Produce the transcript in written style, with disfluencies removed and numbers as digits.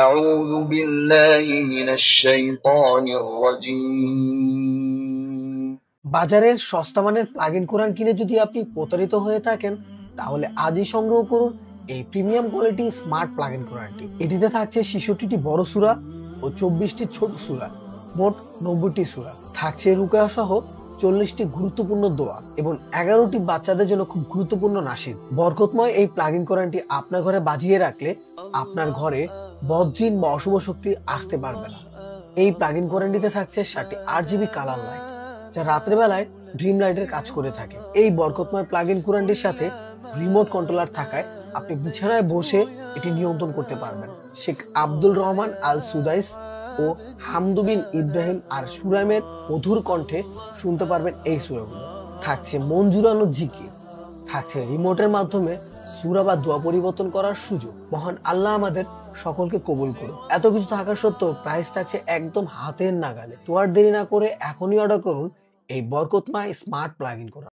أعوذ بالله من الشيطان الرجيم বাজারের সস্তা মানের প্লাগ-ইন কোরআন কিনে যদি আপনি প্রতারিত হয়ে থাকেন, তাহলে আজই সংগ্রহ করুন এই প্রিমিয়াম কোয়ালিটি স্মার্ট প্লাগ-ইন কোরআনটি। এটিতে থাকছে 66টি বড় সূরা ও 24টি ছোট সূরা, মোট 90টি সূরা। থাকছে রুকয়া সহ 40টি গুরুত্বপূর্ণ দোয়া এবং 11টি বাচ্চাদের জন্য খুব গুরুত্বপূর্ণ নাশিদ। বরকতময় এই প্লাগ-ইন কোরআনটি আপনার ঘরে বাজিয়ে রাখলে আপনার ঘরে বদজিন বা অশুভ শক্তি আসতে পারবে না। এই প্লাগ-ইন কোরআনটিতে থাকছে 7টি 8GB কালার লাইট, যা রাতের বেলায় ড্রিম লাইটের কাজ করে থাকে। এই বরকতময় প্লাগ-ইন কোরআনটির সাথে রিমোট কন্ট্রোলার থাকায় আপনি বিছানায় বসে এটি নিয়ন্ত্রণ করতে পারবেন। শেখ আব্দুল রহমান আল সুদাইস ও হামদু বিন ইব্রাহিম আর সুরাইমের মধুর কণ্ঠে শুনতে পারবেন এই সূরাগুলো। থাকছে মন জুড়ানো জিকির, থাকছে রিমোটের মাধ্যমে সূরা বা দোয়া পরিবর্তন করার সুযোগ। মহান আল্লাহ আমাদের সকলকে কবুল করুন। এত কিছু থাকা সত্ত্বেও প্রাইস থাকছে একদম হাতের নাগালে। তো আর দেরি না করে এখনই অর্ডার করুন এই বরকতময় স্মার্ট প্লাগ-ইন কোরআন।